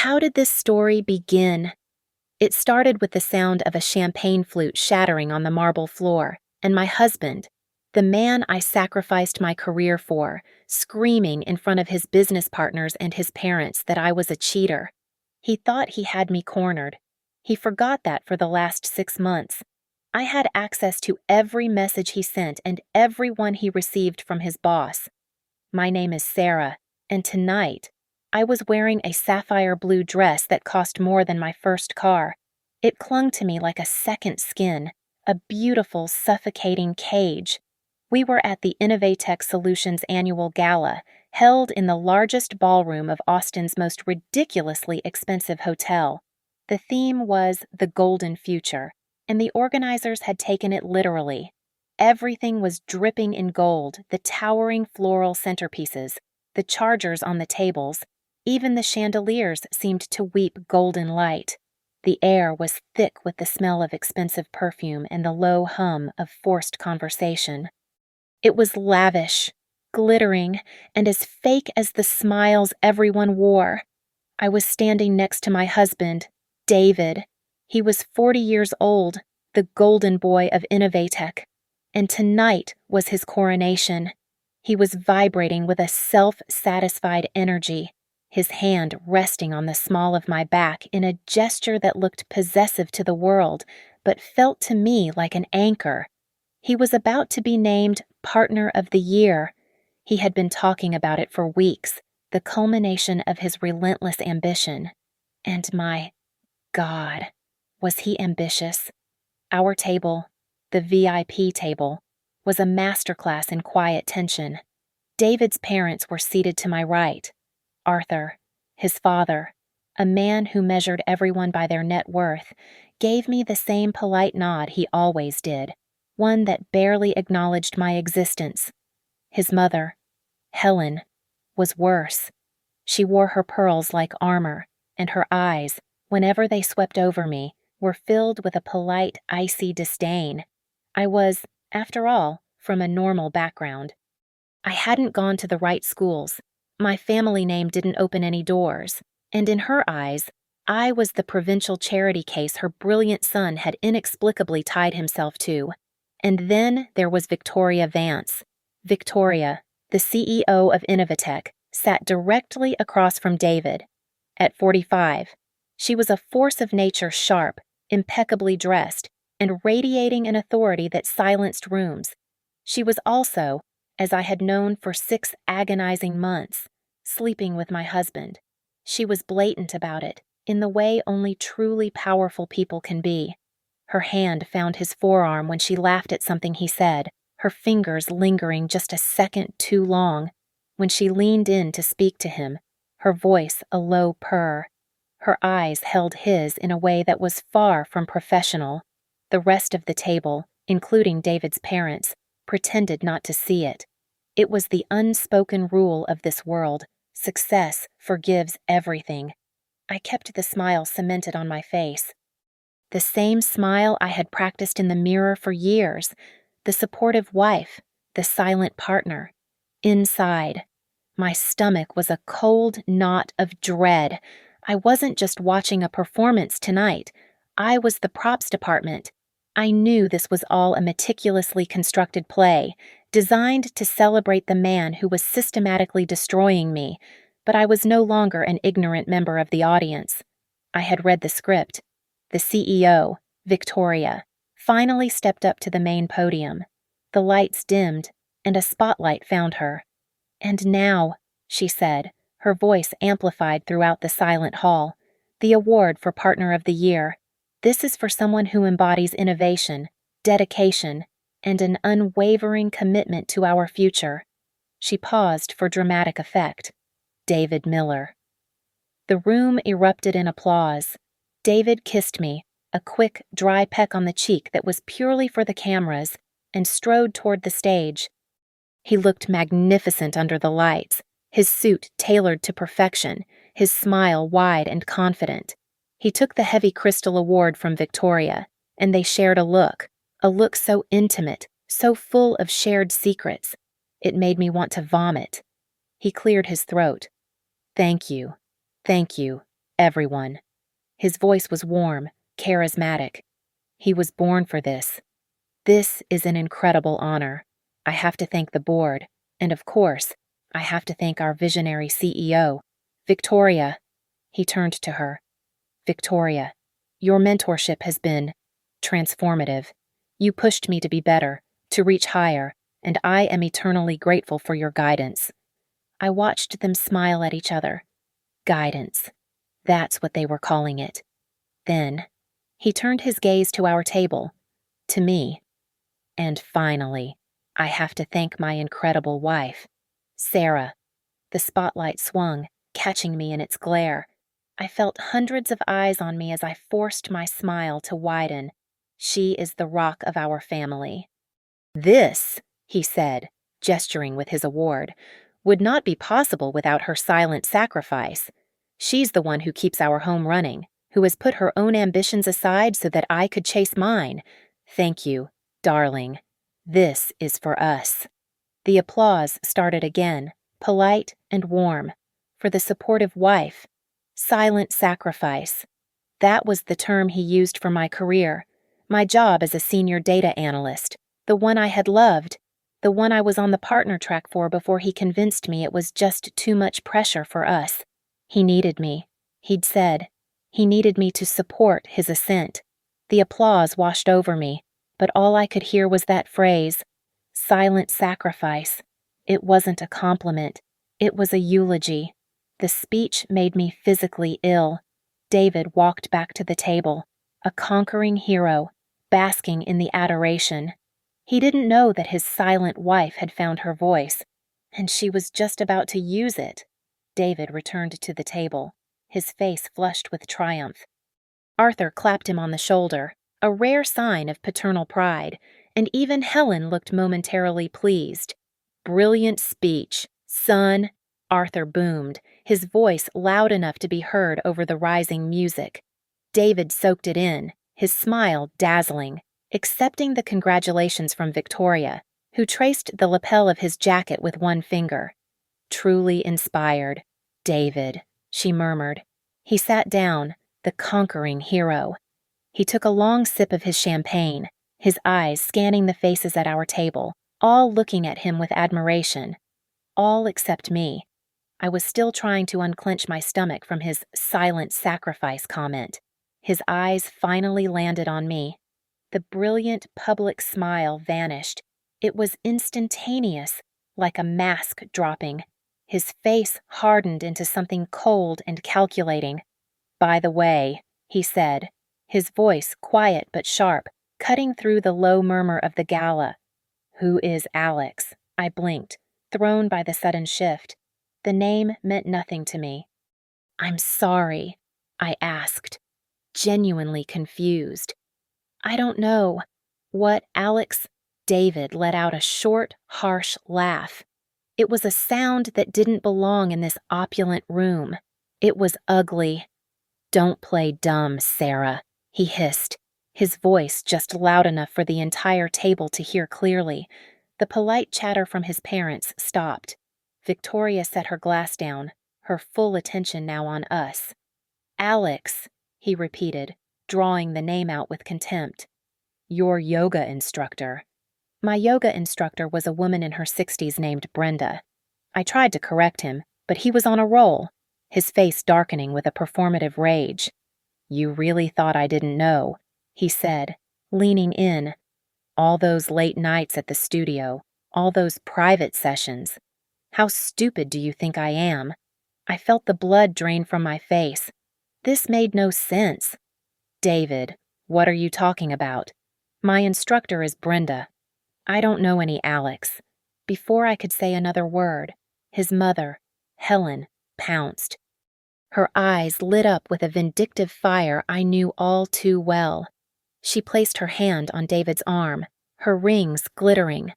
How did this story begin? It started with the sound of a champagne flute shattering on the marble floor, and my husband, the man I sacrificed my career for, screaming in front of his business partners and his parents that I was a cheater. He thought he had me cornered. He forgot that for the last 6 months. I had access to every message he sent and every one he received from his boss. My name is Sarah, and tonight, I was wearing a sapphire blue dress that cost more than my first car. It clung to me like a second skin, a beautiful, suffocating cage. We were at the Imitate Solutions annual gala, held in the largest ballroom of Austin's most ridiculously expensive hotel. The theme was the golden future, and the organizers had taken it literally. Everything was dripping in gold, the towering floral centerpieces, the chargers on the tables. Even the chandeliers seemed to weep golden light. The air was thick with the smell of expensive perfume and the low hum of forced conversation. It was lavish, glittering, and as fake as the smiles everyone wore. I was standing next to my husband, David. He was 40 years old, the golden boy of Innovatech, and tonight was his coronation. He was vibrating with a self-satisfied energy, his hand resting on the small of my back in a gesture that looked possessive to the world, but felt to me like an anchor. He was about to be named Partner of the Year. He had been talking about it for weeks, the culmination of his relentless ambition. And my God, was he ambitious? Our table, the VIP table, was a masterclass in quiet tension. David's parents were seated to my right. Arthur, his father, a man who measured everyone by their net worth, gave me the same polite nod he always did, one that barely acknowledged my existence. His mother, Helen, was worse. She wore her pearls like armor, and her eyes, whenever they swept over me, were filled with a polite, icy disdain. I was, after all, from a normal background. I hadn't gone to the right schools. My family name didn't open any doors, and in her eyes, I was the provincial charity case her brilliant son had inexplicably tied himself to. And then there was Victoria Vance. Victoria, the CEO of Innovatech, sat directly across from David. At 45, she was a force of nature, sharp, impeccably dressed, and radiating an authority that silenced rooms. She was also, as I had known for 6 agonizing months, sleeping with my husband. She was blatant about it, in the way only truly powerful people can be. Her hand found his forearm when she laughed at something he said, her fingers lingering just a second too long. When she leaned in to speak to him, her voice a low purr. Her eyes held his in a way that was far from professional. The rest of the table, including David's parents, pretended not to see it. It was the unspoken rule of this world. Success forgives everything. I kept the smile cemented on my face. The same smile I had practiced in the mirror for years, the supportive wife, the silent partner. Inside, my stomach was a cold knot of dread. I wasn't just watching a performance tonight. I was the props department. I knew this was all a meticulously constructed play, designed to celebrate the man who was systematically destroying me, but I was no longer an ignorant member of the audience. I had read the script. The CEO, Victoria, finally stepped up to the main podium. The lights dimmed, and a spotlight found her. "And now," she said, her voice amplified throughout the silent hall, "the award for Partner of the Year. This is for someone who embodies innovation, dedication, and an unwavering commitment to our future." She paused for dramatic effect. David Miller. The room erupted in applause. David kissed me, a quick, dry peck on the cheek that was purely for the cameras, and strode toward the stage. He looked magnificent under the lights, his suit tailored to perfection, his smile wide and confident. He took the heavy crystal award from Victoria, and they shared a look so intimate, so full of shared secrets. It made me want to vomit. He cleared his throat. Thank you. Everyone. His voice was warm, charismatic. He was born for this. This is an incredible honor. I have to thank the board, and of course, I have to thank our visionary CEO, Victoria. He turned to her. Victoria, your mentorship has been transformative. You pushed me to be better, to reach higher, and I am eternally grateful for your guidance. I watched them smile at each other. Guidance. That's what they were calling it. Then, he turned his gaze to our table, to me. And finally, I have to thank my incredible wife, Sarah. The spotlight swung, catching me in its glare. I felt hundreds of eyes on me as I forced my smile to widen. She is the rock of our family. This, he said, gesturing with his award, would not be possible without her silent sacrifice. She's the one who keeps our home running, who has put her own ambitions aside so that I could chase mine. Thank you, darling. This is for us. The applause started again, polite and warm, for the supportive wife. Silent sacrifice. That was the term he used for my career, my job as a senior data analyst, the one I had loved, the one I was on the partner track for before he convinced me it was just too much pressure for us. He needed me, he'd said. He needed me to support his ascent. The applause washed over me, but all I could hear was that phrase, silent sacrifice. It wasn't a compliment. It was a eulogy. The speech made me physically ill. David walked back to the table, a conquering hero, basking in the adoration. He didn't know that his silent wife had found her voice, and she was just about to use it. David returned to the table, his face flushed with triumph. Arthur clapped him on the shoulder, a rare sign of paternal pride, and even Helen looked momentarily pleased. Brilliant speech, son, Arthur boomed, his voice loud enough to be heard over the rising music. David soaked it in, his smile dazzling, accepting the congratulations from Victoria, who traced the lapel of his jacket with one finger. Truly inspired. David, she murmured. He sat down, the conquering hero. He took a long sip of his champagne, his eyes scanning the faces at our table, all looking at him with admiration. All except me. I was still trying to unclench my stomach from his silent sacrifice comment. His eyes finally landed on me. The brilliant public smile vanished. It was instantaneous, like a mask dropping. His face hardened into something cold and calculating. By the way, he said, his voice quiet but sharp, cutting through the low murmur of the gala. Who is Alex? I blinked, thrown by the sudden shift. The name meant nothing to me. I'm sorry, I asked, genuinely confused. I don't know. What, Alex? David let out a short, harsh laugh. It was a sound that didn't belong in this opulent room. It was ugly. Don't play dumb, Sarah, he hissed, his voice just loud enough for the entire table to hear clearly. The polite chatter from his parents stopped. Victoria set her glass down, her full attention now on us. Alex, he repeated, drawing the name out with contempt. Your yoga instructor. My yoga instructor was a woman in her 60s named Brenda. I tried to correct him, but he was on a roll, his face darkening with a performative rage. You really thought I didn't know, he said, leaning in. All those late nights at the studio, all those private sessions. How stupid do you think I am? I felt the blood drain from my face. This made no sense. David, what are you talking about? My instructor is Brenda. I don't know any Alex. Before I could say another word, his mother, Helen, pounced. Her eyes lit up with a vindictive fire I knew all too well. She placed her hand on David's arm, her rings glittering.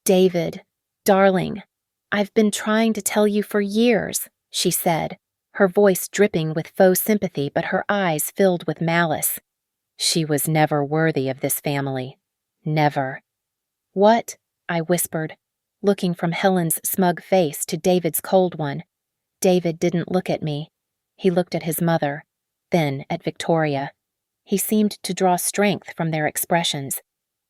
David, darling, I've been trying to tell you for years, she said, her voice dripping with faux sympathy but her eyes filled with malice. She was never worthy of this family. Never. What? I whispered, looking from Helen's smug face to David's cold one. David didn't look at me. He looked at his mother, then at Victoria. He seemed to draw strength from their expressions.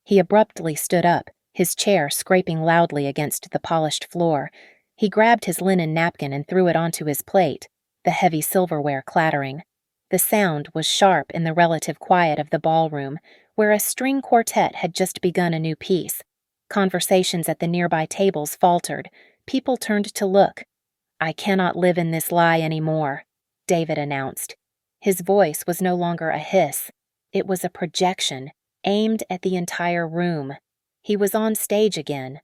He abruptly stood up, his chair scraping loudly against the polished floor. He grabbed his linen napkin and threw it onto his plate, the heavy silverware clattering. The sound was sharp in the relative quiet of the ballroom, where a string quartet had just begun a new piece. Conversations at the nearby tables faltered. People turned to look. "I cannot live in this lie anymore," David announced. His voice was no longer a hiss. It was a projection, aimed at the entire room. He was on stage again.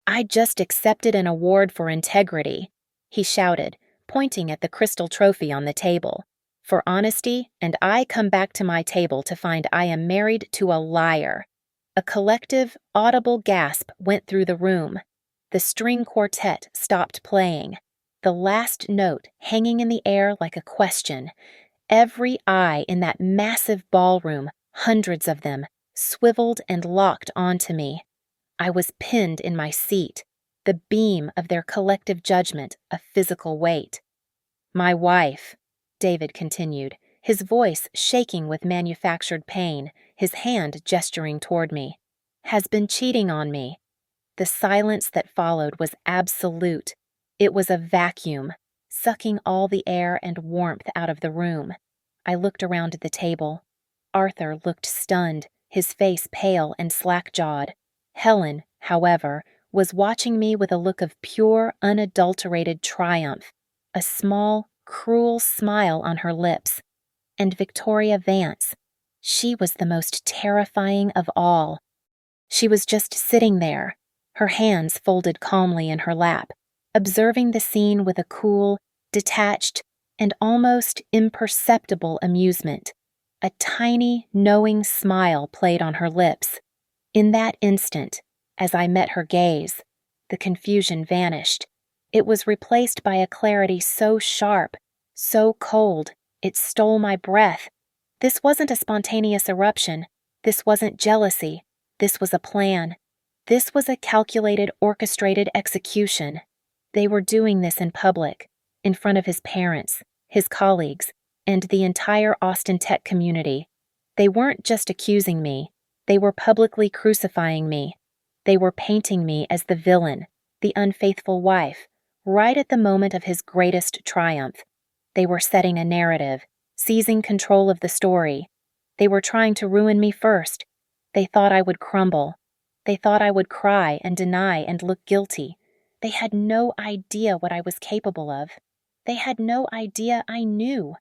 "I just accepted an award for integrity," he shouted, pointing at the crystal trophy on the table. "For honesty, and I come back to my table to find I am married to a liar." A collective, audible gasp went through the room. The string quartet stopped playing, the last note hanging in the air like a question. Every eye in that massive ballroom, hundreds of them, swiveled and locked onto me. I was pinned in my seat, the beam of their collective judgment a physical weight. "My wife," David continued, his voice shaking with manufactured pain, his hand gesturing toward me, "has been cheating on me." The silence that followed was absolute. It was a vacuum, sucking all the air and warmth out of the room. I looked around the table. Arthur looked stunned, his face pale and slack-jawed. Helen, however, was watching me with a look of pure, unadulterated triumph, a small, cruel smile on her lips. And Victoria Vance, she was the most terrifying of all. She was just sitting there, her hands folded calmly in her lap, observing the scene with a cool, detached, and almost imperceptible amusement. A tiny, knowing smile played on her lips. In that instant, as I met her gaze, the confusion vanished. It was replaced by a clarity so sharp, so cold, it stole my breath. This wasn't a spontaneous eruption. This wasn't jealousy. This was a plan. This was a calculated, orchestrated execution. They were doing this in public, in front of his parents, his colleagues, and the entire Austin Tech community. They weren't just accusing me. They were publicly crucifying me. They were painting me as the villain, the unfaithful wife, right at the moment of his greatest triumph. They were setting a narrative, seizing control of the story. They were trying to ruin me first. They thought I would crumble. They thought I would cry and deny and look guilty. They had no idea what I was capable of. They had no idea I knew.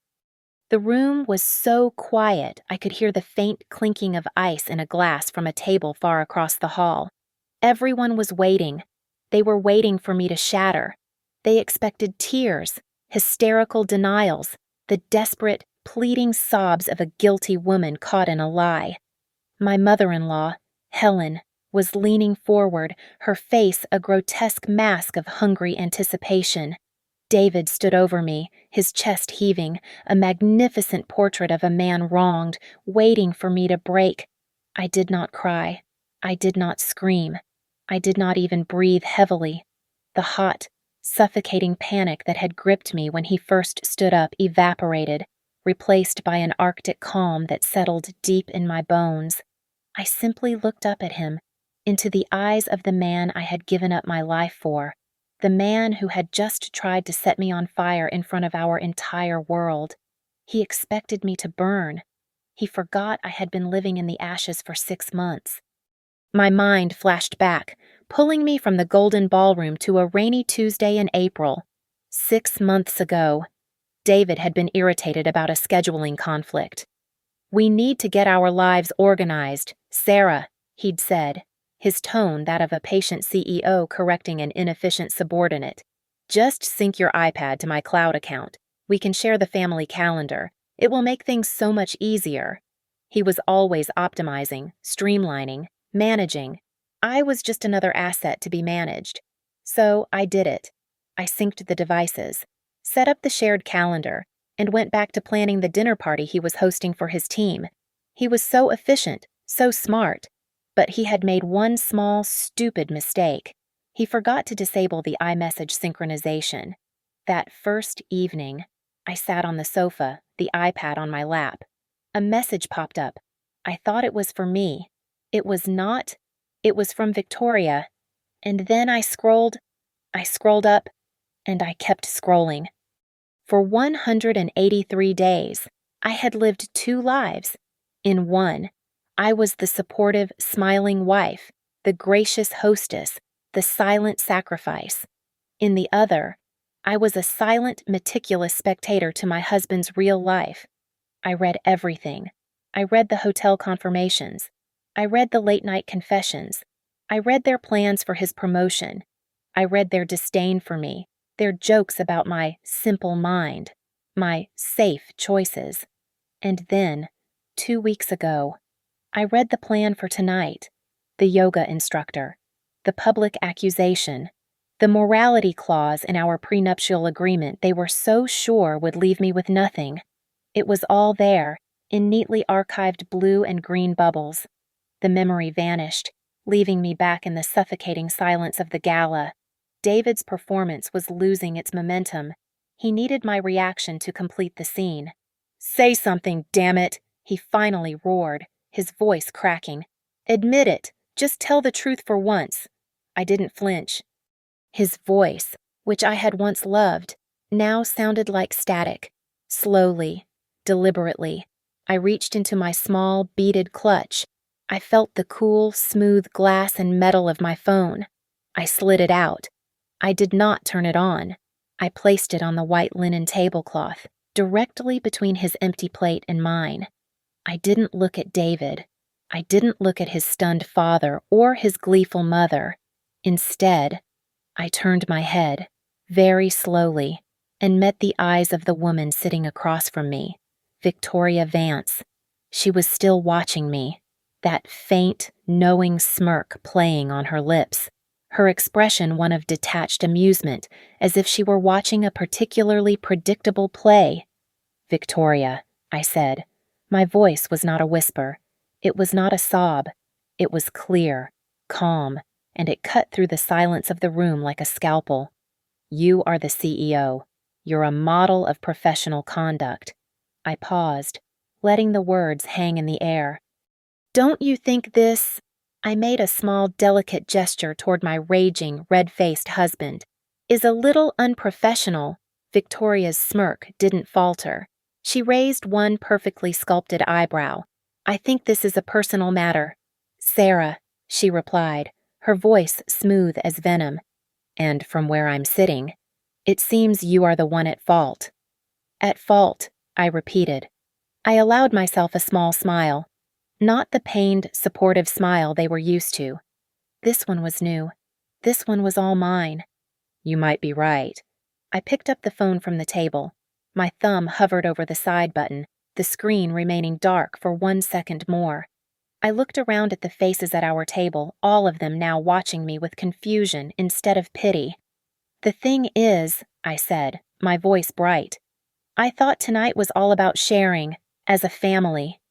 The room was so quiet I could hear the faint clinking of ice in a glass from a table far across the hall. Everyone was waiting. They were waiting for me to shatter. They expected tears, hysterical denials, the desperate, pleading sobs of a guilty woman caught in a lie. My mother-in-law, Helen, was leaning forward, her face a grotesque mask of hungry anticipation. David stood over me, his chest heaving, a magnificent portrait of a man wronged, waiting for me to break. I did not cry. I did not scream. I did not even breathe heavily. The hot, suffocating panic that had gripped me when he first stood up evaporated, replaced by an Arctic calm that settled deep in my bones. I simply looked up at him, into the eyes of the man I had given up my life for, the man who had just tried to set me on fire in front of our entire world. He expected me to burn. He forgot I had been living in the ashes for 6 months. My mind flashed back, pulling me from the golden ballroom to a rainy Tuesday in April. 6 months ago, David had been irritated about a scheduling conflict. "We need to get our lives organized, Sarah," he'd said, his tone that of a patient CEO correcting an inefficient subordinate. "Just sync your iPad to my cloud account. We can share the family calendar. It will make things so much easier." He was always optimizing, streamlining, managing. I was just another asset to be managed. So I did it. I synced the devices, set up the shared calendar, and went back to planning the dinner party he was hosting for his team. He was so efficient, so smart. But he had made one small, stupid mistake. He forgot to disable the iMessage synchronization. That first evening, I sat on the sofa, the iPad on my lap. A message popped up. I thought it was for me. It was not. It was from Victoria. And then I scrolled up, and I kept scrolling. For 183 days, I had lived two lives. In one, I was the supportive, smiling wife, the gracious hostess, the silent sacrifice. In the other, I was a silent, meticulous spectator to my husband's real life. I read everything. I read the hotel confirmations. I read the late-night confessions. I read their plans for his promotion. I read their disdain for me, their jokes about my simple mind, my safe choices. And then, 2 weeks ago, I read the plan for tonight, the yoga instructor, the public accusation, the morality clause in our prenuptial agreement they were so sure would leave me with nothing. It was all there, in neatly archived blue and green bubbles. The memory vanished, leaving me back in the suffocating silence of the gala. David's performance was losing its momentum. He needed my reaction to complete the scene. "Say something, damn it!" he finally roared, his voice cracking. "Admit it. Just tell the truth for once." I didn't flinch. His voice, which I had once loved, now sounded like static. Slowly, deliberately, I reached into my small, beaded clutch. I felt the cool, smooth glass and metal of my phone. I slid it out. I did not turn it on. I placed it on the white linen tablecloth, directly between his empty plate and mine. I didn't look at David. I didn't look at his stunned father or his gleeful mother. Instead, I turned my head, very slowly, and met the eyes of the woman sitting across from me, Victoria Vance. She was still watching me, that faint, knowing smirk playing on her lips, her expression one of detached amusement, as if she were watching a particularly predictable play. "Victoria," I said. My voice was not a whisper. It was not a sob. It was clear, calm, and it cut through the silence of the room like a scalpel. "You are the CEO. You're a model of professional conduct." I paused, letting the words hang in the air. "Don't you think this—" I made a small, delicate gesture toward my raging, red-faced husband. "Is a little unprofessional?" Victoria's smirk didn't falter. She raised one perfectly sculpted eyebrow. "I think this is a personal matter." "Sarah," she replied, her voice smooth as venom. "And from where I'm sitting, it seems you are the one at fault." "At fault," I repeated. I allowed myself a small smile. Not the pained, supportive smile they were used to. This one was new. This one was all mine. "You might be right." I picked up the phone from the table. My thumb hovered over the side button, the screen remaining dark for 1 second more. I looked around at the faces at our table, all of them now watching me with confusion instead of pity. "The thing is," I said, my voice bright, "I thought tonight was all about sharing, as a family."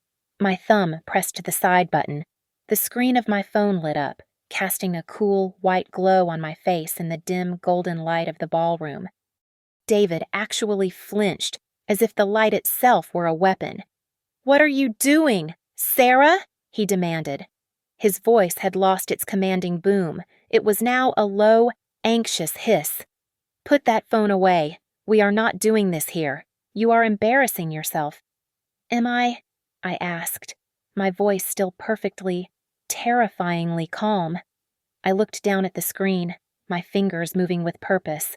My thumb pressed the side button. The screen of my phone lit up, casting a cool, white glow on my face in the dim, golden light of the ballroom. David actually flinched, as if the light itself were a weapon. "What are you doing, Sarah?" he demanded. His voice had lost its commanding boom. It was now a low, anxious hiss. "Put that phone away. We are not doing this here. You are embarrassing yourself." "Am I?" I asked, my voice still perfectly, terrifyingly calm. I looked down at the screen, my fingers moving with purpose.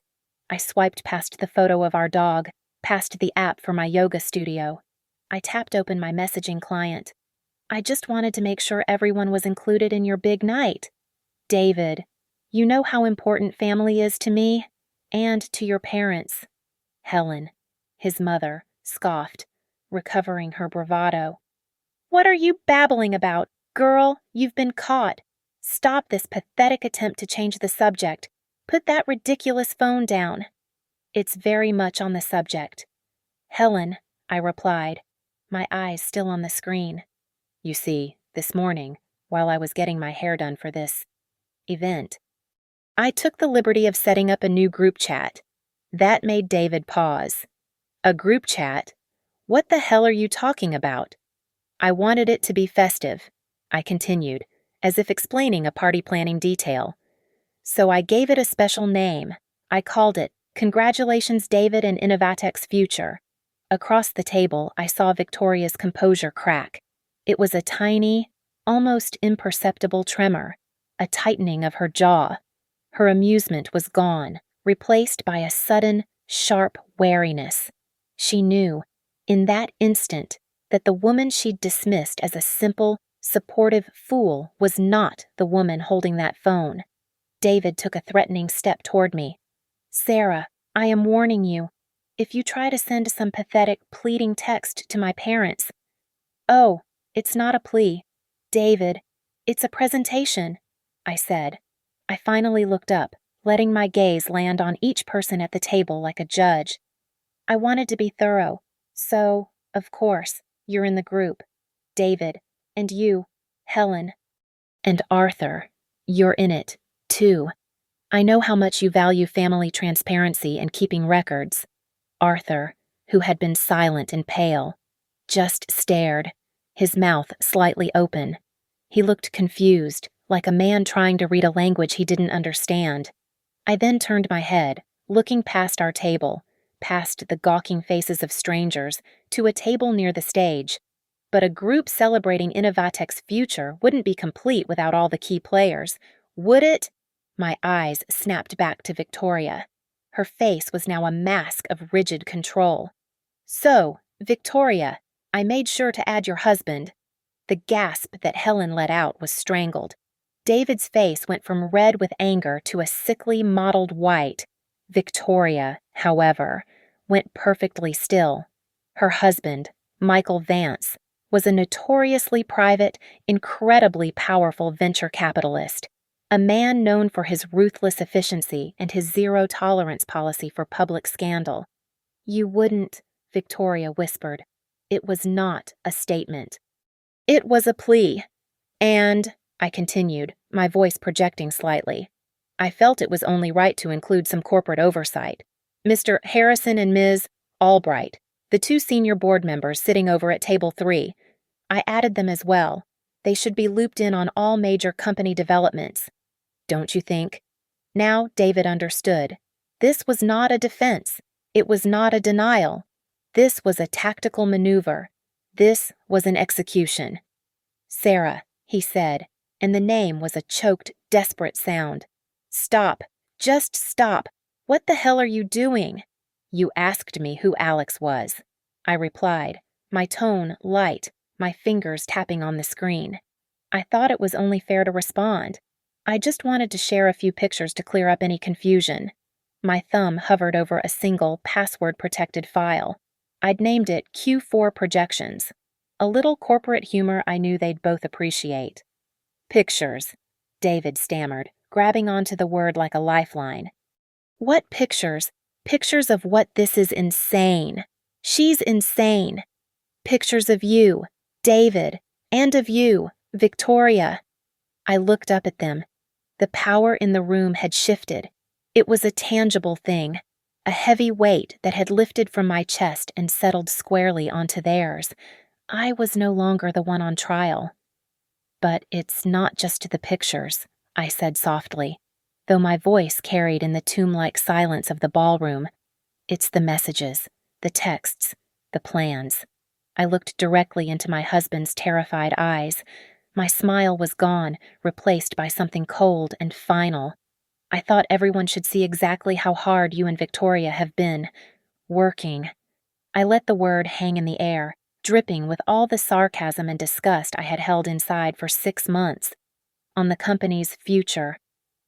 I swiped past the photo of our dog, past the app for my yoga studio. I tapped open my messaging client. "I just wanted to make sure everyone was included in your big night. David, you know how important family is to me, and to your parents." Helen, his mother, scoffed, recovering her bravado. "What are you babbling about? Girl, you've been caught. Stop this pathetic attempt to change the subject. Put that ridiculous phone down." "It's very much on the subject." "Helen," I replied, my eyes still on the screen. "You see, this morning, while I was getting my hair done for this event, I took the liberty of setting up a new group chat." That made David pause. A group chat? What the hell are you talking about? I wanted it to be festive, I continued, as if explaining a party planning detail. So I gave it a special name. I called it, Congratulations David and Innovatech's Future. Across the table, I saw Victoria's composure crack. It was a tiny, almost imperceptible tremor, a tightening of her jaw. Her amusement was gone, replaced by a sudden, sharp wariness. She knew, in that instant, that the woman she'd dismissed as a simple, supportive fool was not the woman holding that phone. David took a threatening step toward me. Sarah, I am warning you. If you try to send some pathetic, pleading text to my parents. Oh, it's not a plea. David, it's a presentation, I said. I finally looked up, letting my gaze land on each person at the table like a judge. I wanted to be thorough, so, of course, you're in the group. David, and you, Helen, and Arthur, you're in it, too. I know how much you value family transparency and keeping records. Arthur, who had been silent and pale, just stared, his mouth slightly open. He looked confused, like a man trying to read a language he didn't understand. I then turned my head, looking past our table, past the gawking faces of strangers, to a table near the stage. But a group celebrating Innovatech's future wouldn't be complete without all the key players, would it? My eyes snapped back to Victoria. Her face was now a mask of rigid control. So, Victoria, I made sure to add your husband. The gasp that Helen let out was strangled. David's face went from red with anger to a sickly mottled white. Victoria, however, went perfectly still. Her husband, Michael Vance, was a notoriously private, incredibly powerful venture capitalist, a man known for his ruthless efficiency and his zero-tolerance policy for public scandal. You wouldn't, Victoria whispered. It was not a statement. It was a plea. And, I continued, my voice projecting slightly, I felt it was only right to include some corporate oversight. Mr. Harrison and Ms. Albright, the two senior board members sitting over at table 3. I added them as well. They should be looped in on all major company developments. Don't you think? Now David understood. This was not a defense. It was not a denial. This was a tactical maneuver. This was an execution. Sarah, he said, and the name was a choked, desperate sound. Stop. Just stop. What the hell are you doing? You asked me who Alex was. I replied, my tone light, my fingers tapping on the screen. I thought it was only fair to respond. I just wanted to share a few pictures to clear up any confusion. My thumb hovered over a single, password-protected file. I'd named it Q4 Projections. A little corporate humor I knew they'd both appreciate. Pictures, David stammered, grabbing onto the word like a lifeline. What pictures? Pictures of what? This is insane. She's insane. Pictures of you, David, and of you, Victoria. I looked up at them. The power in the room had shifted. It was a tangible thing, a heavy weight that had lifted from my chest and settled squarely onto theirs. I was no longer the one on trial. But it's not just the pictures, I said softly, though my voice carried in the tomb-like silence of the ballroom. It's the messages, the texts, the plans. I looked directly into my husband's terrified eyes. My smile was gone, replaced by something cold and final. I thought everyone should see exactly how hard you and Victoria have been. Working. I let the word hang in the air, dripping with all the sarcasm and disgust I had held inside for 6 months. On the company's future.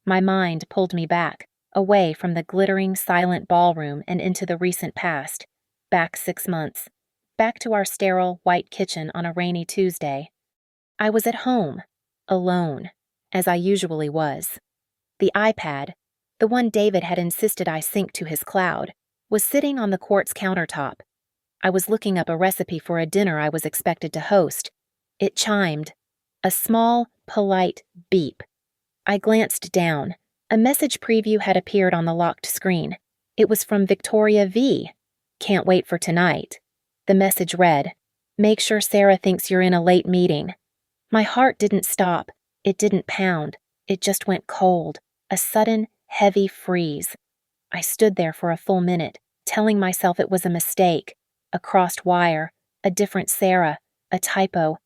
My mind pulled me back, away from the glittering, silent ballroom and into the recent past. Back 6 months. Back to our sterile, white kitchen on a rainy Tuesday. I was at home, alone, as I usually was. The iPad, the one David had insisted I sync to his cloud, was sitting on the quartz countertop. I was looking up a recipe for a dinner I was expected to host. It chimed. A small, polite beep. I glanced down. A message preview had appeared on the locked screen. It was from Victoria V. Can't wait for tonight. The message read, make sure Sarah thinks you're in a late meeting. My heart didn't stop. It didn't pound. It just went cold. A sudden, heavy freeze. I stood there for a full minute, telling myself it was a mistake, a crossed wire, a different Sarah, a typo.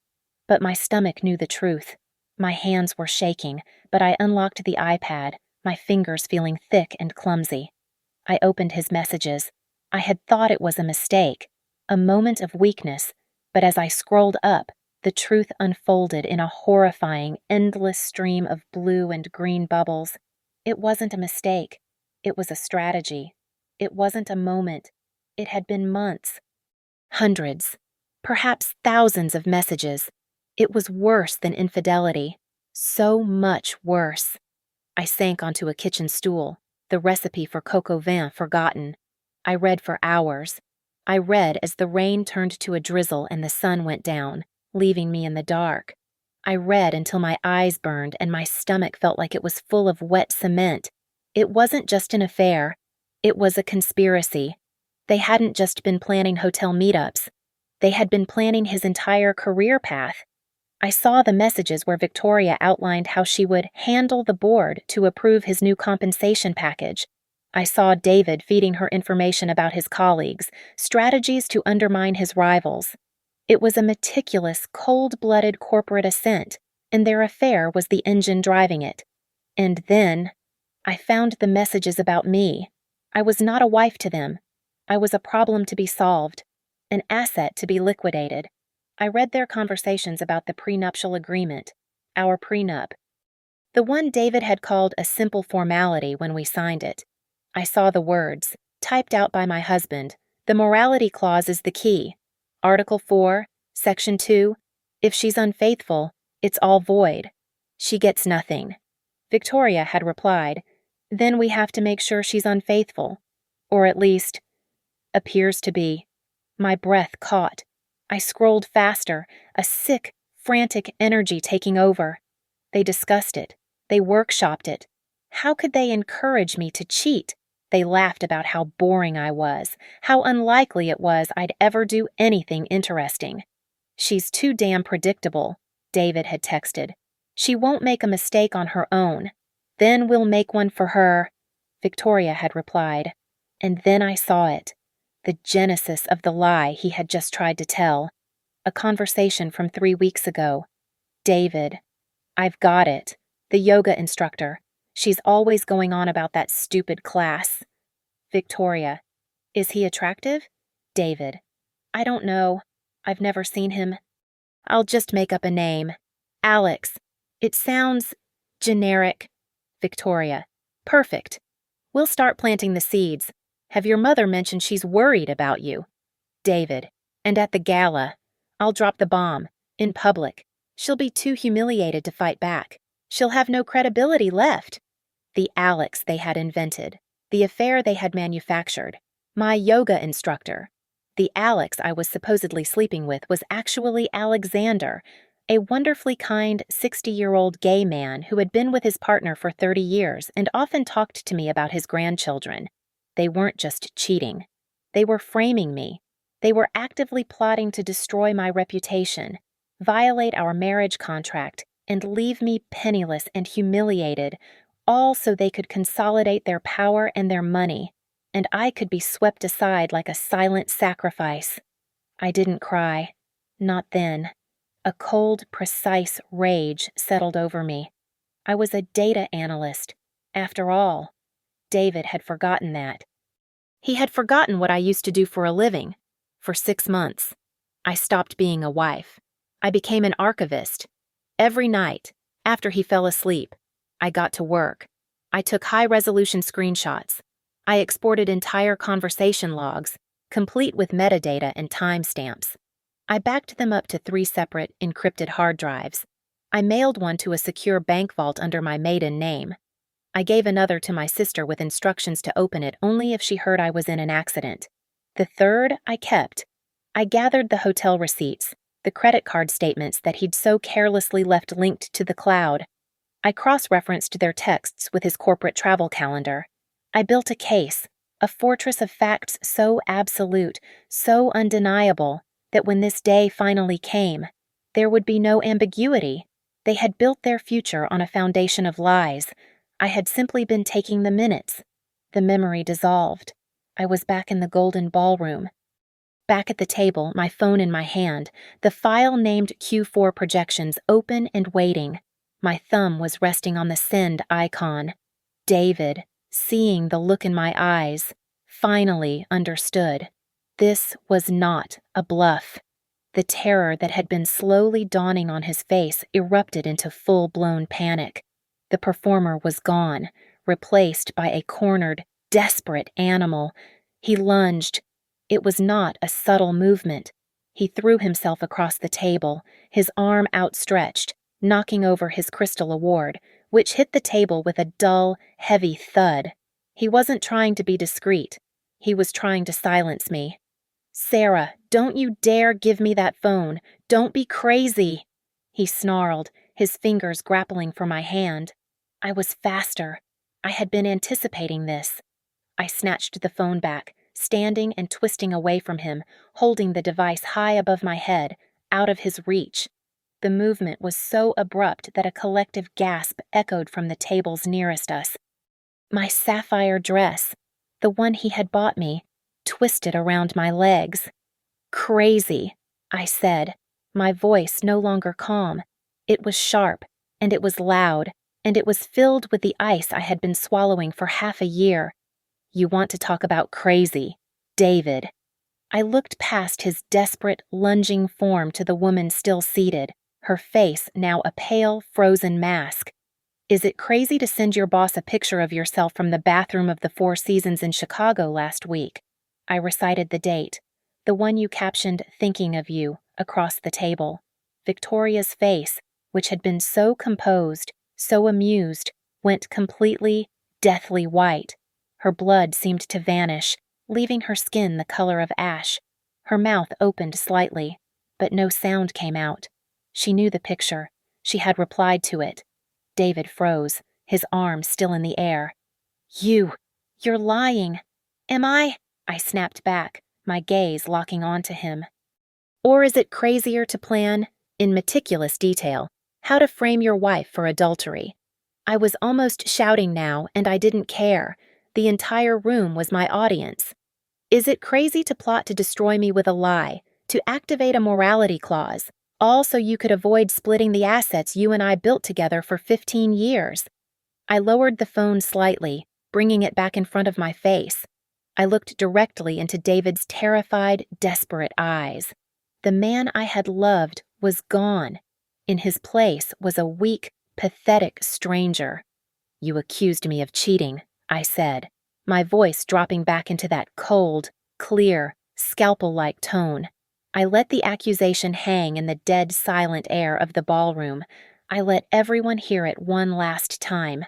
But my stomach knew the truth. My hands were shaking, but I unlocked the iPad, my fingers feeling thick and clumsy. I opened his messages. I had thought it was a mistake, a moment of weakness, but as I scrolled up, the truth unfolded in a horrifying, endless stream of blue and green bubbles. It wasn't a mistake. It was a strategy. It wasn't a moment. It had been months. Hundreds, perhaps thousands of messages. It was worse than infidelity. So much worse. I sank onto a kitchen stool, the recipe for coq au vin forgotten. I read for hours. I read as the rain turned to a drizzle and the sun went down, leaving me in the dark. I read until my eyes burned and my stomach felt like it was full of wet cement. It wasn't just an affair. It was a conspiracy. They hadn't just been planning hotel meetups. They had been planning his entire career path. I saw the messages where Victoria outlined how she would handle the board to approve his new compensation package. I saw David feeding her information about his colleagues, strategies to undermine his rivals. It was a meticulous, cold-blooded corporate ascent, and their affair was the engine driving it. And then, I found the messages about me. I was not a wife to them. I was a problem to be solved, an asset to be liquidated. I read their conversations about the prenuptial agreement, our prenup. The one David had called a simple formality when we signed it. I saw the words, typed out by my husband. The morality clause is the key. Article 4, Section 2, if she's unfaithful, it's all void. She gets nothing. Victoria had replied, then we have to make sure she's unfaithful. Or at least, appears to be. My breath caught. I scrolled faster, a sick, frantic energy taking over. They discussed it. They workshopped it. How could they encourage me to cheat? They laughed about how boring I was, how unlikely it was I'd ever do anything interesting. She's too damn predictable, David had texted. She won't make a mistake on her own. Then we'll make one for her, Victoria had replied. And then I saw it. The genesis of the lie he had just tried to tell. A conversation from 3 weeks ago. David. I've got it. The yoga instructor. She's always going on about that stupid class. Victoria. Is he attractive? David. I don't know. I've never seen him. I'll just make up a name. Alex. It sounds generic. Victoria. Perfect. We'll start planting the seeds. Have your mother mentioned she's worried about you? David. And at the gala. I'll drop the bomb. In public. She'll be too humiliated to fight back. She'll have no credibility left. The Alex they had invented. The affair they had manufactured. My yoga instructor. The Alex I was supposedly sleeping with was actually Alexander, a wonderfully kind 60-year-old gay man who had been with his partner for 30 years and often talked to me about his grandchildren. They weren't just cheating. They were framing me. They were actively plotting to destroy my reputation, violate our marriage contract, and leave me penniless and humiliated, all so they could consolidate their power and their money, and I could be swept aside like a silent sacrifice. I didn't cry. Not then. A cold, precise rage settled over me. I was a data analyst. After all, David had forgotten that. He had forgotten what I used to do for a living. For 6 months, I stopped being a wife. I became an archivist. Every night, after he fell asleep, I got to work. I took high-resolution screenshots. I exported entire conversation logs, complete with metadata and timestamps. I backed them up to 3 separate, encrypted hard drives. I mailed one to a secure bank vault under my maiden name. I gave another to my sister with instructions to open it only if she heard I was in an accident. The third I kept. I gathered the hotel receipts, the credit card statements that he'd so carelessly left linked to the cloud. I cross-referenced their texts with his corporate travel calendar. I built a case, a fortress of facts so absolute, so undeniable, that when this day finally came, there would be no ambiguity. They had built their future on a foundation of lies. I had simply been taking the minutes. The memory dissolved. I was back in the golden ballroom. Back at the table, my phone in my hand, the file named Q4 Projections open and waiting. My thumb was resting on the send icon. David, seeing the look in my eyes, finally understood. This was not a bluff. The terror that had been slowly dawning on his face erupted into full-blown panic. The performer was gone, replaced by a cornered, desperate animal. He lunged. It was not a subtle movement. He threw himself across the table, his arm outstretched, knocking over his crystal award, which hit the table with a dull, heavy thud. He wasn't trying to be discreet. He was trying to silence me. "Sarah, don't you dare give me that phone. Don't be crazy," he snarled, his fingers grappling for my hand. I was faster. I had been anticipating this. I snatched the phone back, standing and twisting away from him, holding the device high above my head, out of his reach. The movement was so abrupt that a collective gasp echoed from the tables nearest us. My sapphire dress, the one he had bought me, twisted around my legs. "Crazy," I said, my voice no longer calm. It was sharp, and it was loud, and it was filled with the ice I had been swallowing for half a year. "You want to talk about crazy, David." I looked past his desperate, lunging form to the woman still seated, her face now a pale, frozen mask. "Is it crazy to send your boss a picture of yourself from the bathroom of the Four Seasons in Chicago last week?" I recited the date, the one you captioned "thinking of you," across the table. Victoria's face, which had been so composed, so amused, went completely, deathly white. Her blood seemed to vanish, leaving her skin the color of ash. Her mouth opened slightly, but no sound came out. She knew the picture. She had replied to it. David froze, his arm still in the air. You're lying." "Am I?" I snapped back, my gaze locking onto him. "Or is it crazier to plan, in meticulous detail, how to frame your wife for adultery?" I was almost shouting now, and I didn't care. The entire room was my audience. "Is it crazy to plot to destroy me with a lie, to activate a morality clause, all so you could avoid splitting the assets you and I built together for 15 years? I lowered the phone slightly, bringing it back in front of my face. I looked directly into David's terrified, desperate eyes. The man I had loved was gone. In his place was a weak, pathetic stranger. "You accused me of cheating," I said, my voice dropping back into that cold, clear, scalpel-like tone. I let the accusation hang in the dead silent air of the ballroom. I let everyone hear it one last time.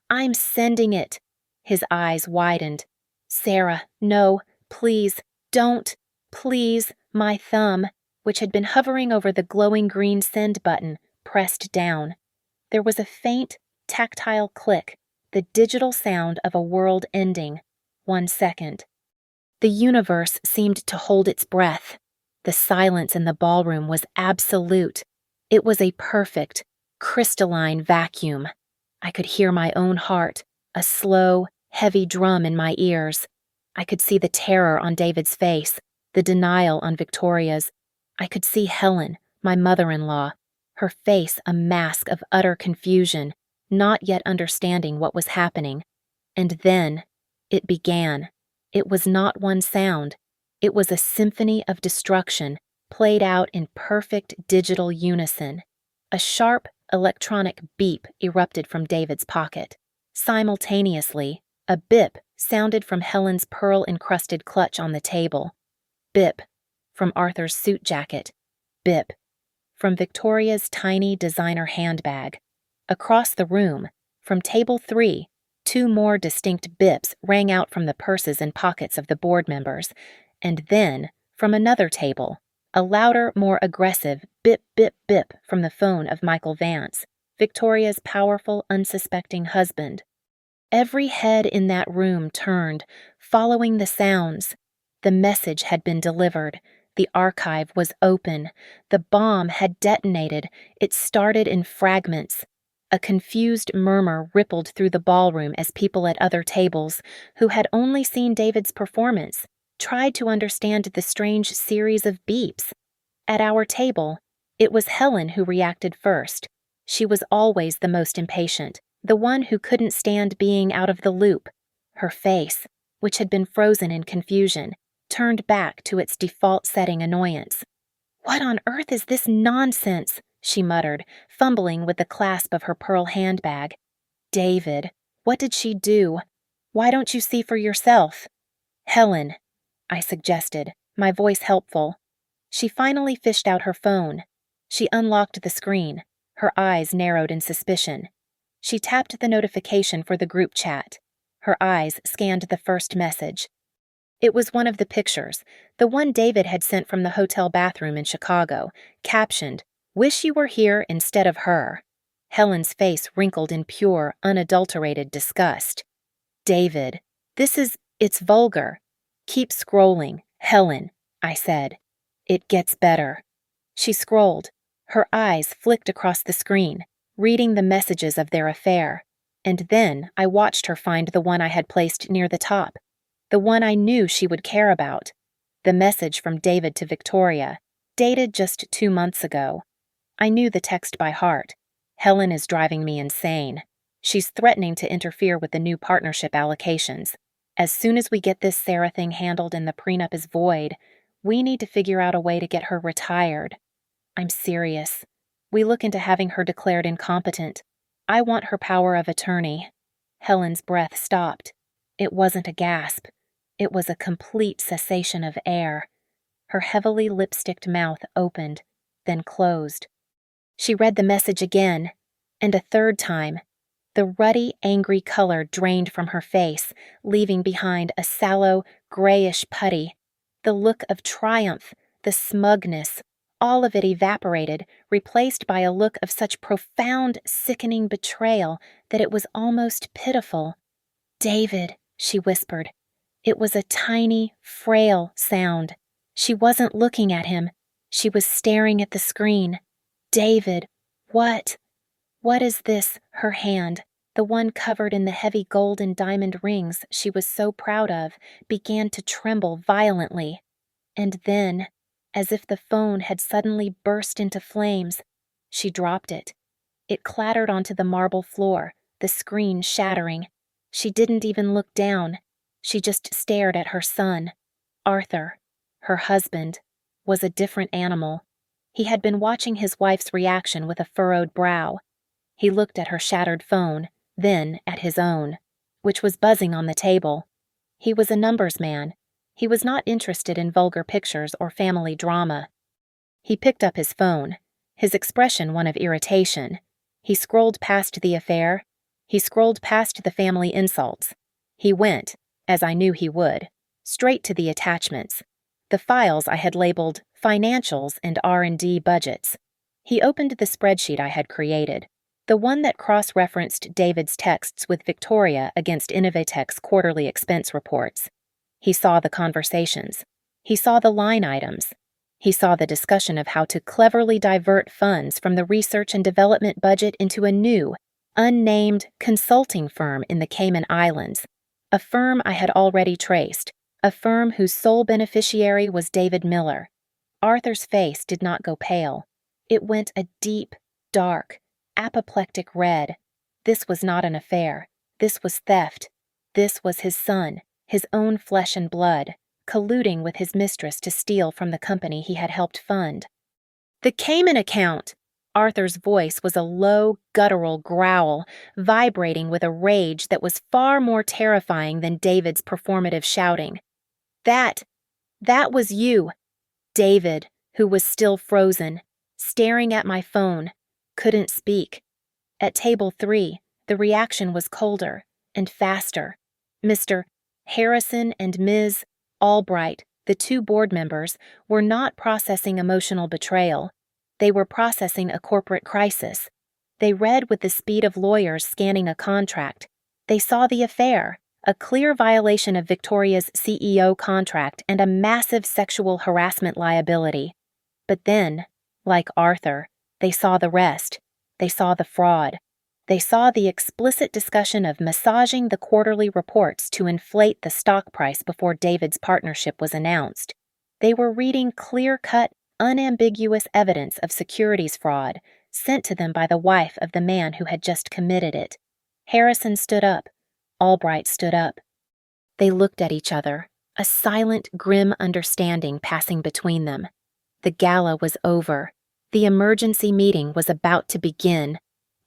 "I'm sending it." His eyes widened. "Sarah, no, please, don't, please." My thumb, which had been hovering over the glowing green send button, pressed down. There was a faint, tactile click, the digital sound of a world ending. 1 second. The universe seemed to hold its breath. The silence in the ballroom was absolute. It was a perfect, crystalline vacuum. I could hear my own heart, a slow, heavy drum in my ears. I could see the terror on David's face, the denial on Victoria's. I could see Helen, my mother-in-law, her face a mask of utter confusion, not yet understanding what was happening. And then it began. It was not one sound. It was a symphony of destruction, played out in perfect digital unison. A sharp, electronic beep erupted from David's pocket. Simultaneously, a bip sounded from Helen's pearl-encrusted clutch on the table. Bip from Arthur's suit jacket. Bip from Victoria's tiny designer handbag. Across the room, from table 3, 2 more distinct bips rang out from the purses and pockets of the board members, and then, from another table, a louder, more aggressive bip, bip, bip from the phone of Michael Vance, Victoria's powerful, unsuspecting husband. Every head in that room turned, following the sounds. The message had been delivered. The archive was open. The bomb had detonated. It started in fragments. A confused murmur rippled through the ballroom as people at other tables, who had only seen David's performance, tried to understand the strange series of beeps. At our table, it was Helen who reacted first. She was always the most impatient, the one who couldn't stand being out of the loop. Her face, which had been frozen in confusion, turned back to its default setting annoyance. "What on earth is this nonsense?" she muttered, fumbling with the clasp of her pearl handbag. "David, what did she do? Why don't you see for yourself?" "Helen," I suggested, my voice helpful. She finally fished out her phone. She unlocked the screen, her eyes narrowed in suspicion. She tapped the notification for the group chat. Her eyes scanned the first message. It was one of the pictures, the one David had sent from the hotel bathroom in Chicago, captioned, "Wish you were here instead of her." Helen's face wrinkled in pure, unadulterated disgust. "David, it's vulgar. Keep scrolling, Helen," I said. "It gets better." She scrolled. Her eyes flicked across the screen, reading the messages of their affair. And then I watched her find the one I had placed near the top, the one I knew she would care about. The message from David to Victoria, dated just 2 months ago. I knew the text by heart. "Helen is driving me insane. She's threatening to interfere with the new partnership allocations. As soon as we get this Sarah thing handled and the prenup is void, we need to figure out a way to get her retired. I'm serious. We look into having her declared incompetent. I want her power of attorney." Helen's breath stopped. It wasn't a gasp. It was a complete cessation of air. Her heavily lipsticked mouth opened, then closed. She read the message again, and a third time. The ruddy, angry color drained from her face, leaving behind a sallow, grayish putty. The look of triumph, the smugness, all of it evaporated, replaced by a look of such profound, sickening betrayal that it was almost pitiful. "David," she whispered. It was a tiny, frail sound. She wasn't looking at him. She was staring at the screen. "David, what is this?" Her hand, the one covered in the heavy gold and diamond rings she was so proud of, began to tremble violently. And then, as if the phone had suddenly burst into flames, she dropped it. It clattered onto the marble floor, the screen shattering. She didn't even look down. She just stared at her son. Arthur, her husband, was a different animal. He had been watching his wife's reaction with a furrowed brow. He looked at her shattered phone, then at his own, which was buzzing on the table. He was a numbers man. He was not interested in vulgar pictures or family drama. He picked up his phone, his expression one of irritation. He scrolled past the affair. He scrolled past the family insults. He went, as I knew he would, straight to the attachments, the files I had labeled financials and R&D budgets. He opened the spreadsheet I had created, the one that cross-referenced David's texts with Victoria against Innovatech's quarterly expense reports. He saw the conversations. He saw the line items. He saw the discussion of how to cleverly divert funds from the research and development budget into a new, unnamed consulting firm in the Cayman Islands, a firm I had already traced, a firm whose sole beneficiary was David Miller. Arthur's face did not go pale. It went a deep, dark, apoplectic red. This was not an affair. This was theft. This was his son, his own flesh and blood, colluding with his mistress to steal from the company he had helped fund. "The Cayman account!" Arthur's voice was a low, guttural growl, vibrating with a rage that was far more terrifying than David's performative shouting. That was you." David, who was still frozen, staring at my phone, couldn't speak. At table 3, the reaction was colder and faster. Mr. Harrison and Ms. Albright, the 2 board members, were not processing emotional betrayal. They were processing a corporate crisis. They read with the speed of lawyers scanning a contract. They saw the affair, a clear violation of Victoria's CEO contract and a massive sexual harassment liability. But then, like Arthur, they saw the rest. They saw the fraud. They saw the explicit discussion of massaging the quarterly reports to inflate the stock price before David's partnership was announced. They were reading clear-cut, unambiguous evidence of securities fraud sent to them by the wife of the man who had just committed it. Harrison stood up. Albright stood up. They looked at each other, a silent, grim understanding passing between them. The gala was over. The emergency meeting was about to begin,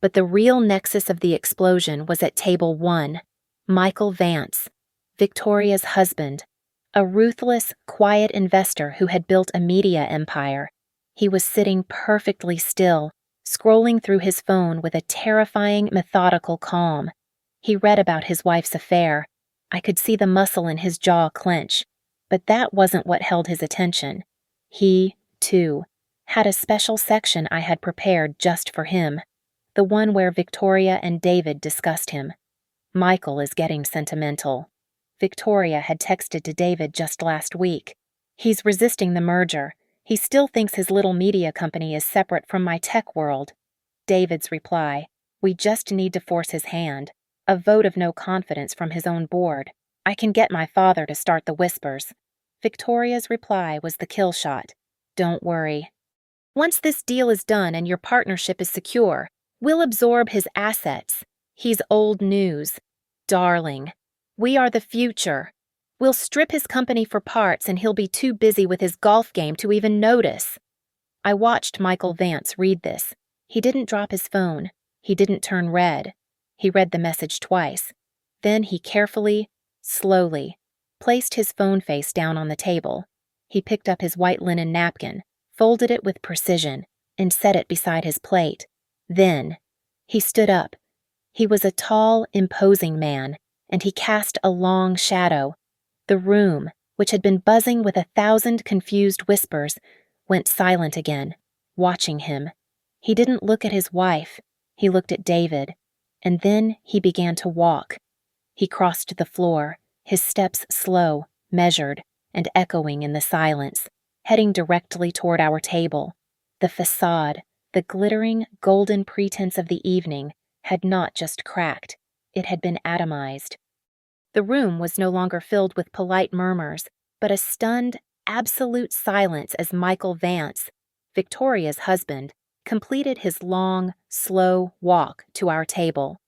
but the real nexus of the explosion was at table 1. Michael Vance, Victoria's husband, a ruthless, quiet investor who had built a media empire. He was sitting perfectly still, scrolling through his phone with a terrifying, methodical calm. He read about his wife's affair. I could see the muscle in his jaw clench, but that wasn't what held his attention. He, too, had a special section I had prepared just for him, the one where Victoria and David discussed him. Michael is getting sentimental. Victoria had texted to David just last week. He's resisting the merger. He still thinks his little media company is separate from my tech world. David's reply, we just need to force his hand. A vote of no confidence from his own board. I can get my father to start the whispers. Victoria's reply was the kill shot. Don't worry. Once this deal is done and your partnership is secure, we'll absorb his assets. He's old news. Darling, we are the future. We'll strip his company for parts and he'll be too busy with his golf game to even notice. I watched Michael Vance read this. He didn't drop his phone. He didn't turn red. He read the message twice. Then he carefully, slowly, placed his phone face down on the table. He picked up his white linen napkin, folded it with precision, and set it beside his plate. Then, he stood up. He was a tall, imposing man, and he cast a long shadow. The room, which had been buzzing with 1,000 confused whispers, went silent again, watching him. He didn't look at his wife. He looked at David. And then he began to walk. He crossed the floor, his steps slow, measured, and echoing in the silence, heading directly toward our table. The facade, the glittering, golden pretense of the evening, had not just cracked. It had been atomized. The room was no longer filled with polite murmurs, but a stunned, absolute silence as Michael Vance, Victoria's husband, completed his long, slow walk to our table.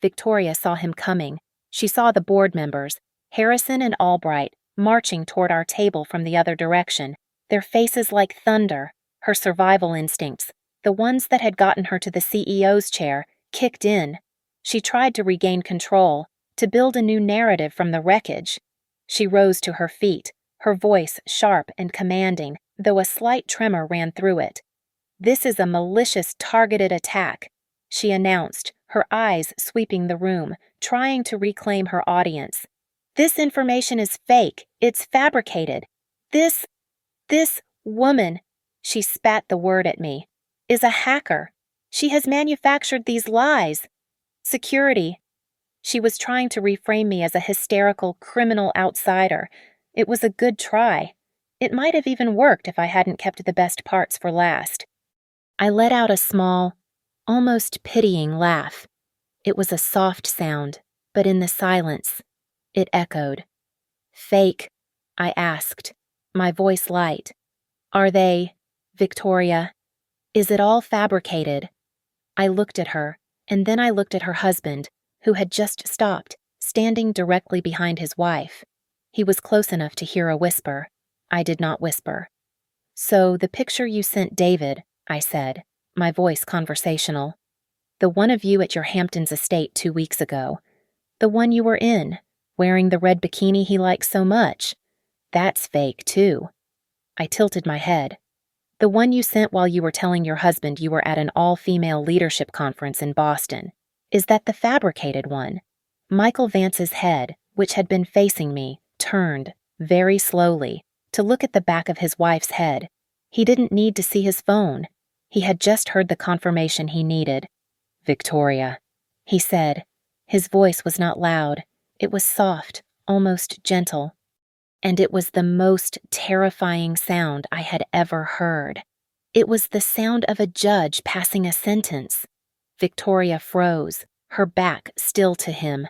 Victoria saw him coming. She saw the board members, Harrison and Albright, marching toward our table from the other direction, their faces like thunder. Her survival instincts, the ones that had gotten her to the CEO's chair, kicked in. She tried to regain control, to build a new narrative from the wreckage. She rose to her feet, her voice sharp and commanding, though a slight tremor ran through it. This is a malicious, targeted attack, she announced, her eyes sweeping the room, trying to reclaim her audience. This information is fake. It's fabricated. This woman, she spat the word at me, is a hacker. She has manufactured these lies. Security. She was trying to reframe me as a hysterical, criminal outsider. It was a good try. It might have even worked if I hadn't kept the best parts for last. I let out a small, almost pitying laugh. It was a soft sound, but in the silence, it echoed. Fake, I asked, my voice light. Are they, Victoria? Is it all fabricated? I looked at her, and then I looked at her husband, who had just stopped, standing directly behind his wife. He was close enough to hear a whisper. I did not whisper. So the picture you sent David, I said, my voice conversational. The one of you at your Hamptons estate 2 weeks ago. The one you were in, wearing the red bikini he likes so much. That's fake, too. I tilted my head. The one you sent while you were telling your husband you were at an all-female leadership conference in Boston. Is that the fabricated one? Michael Vance's head, which had been facing me, turned, very slowly, to look at the back of his wife's head. He didn't need to see his phone. He had just heard the confirmation he needed. Victoria, he said, His voice was not loud. It was soft, almost gentle. And it was the most terrifying sound I had ever heard. It was the sound of a judge passing a sentence. Victoria froze, her back still to him.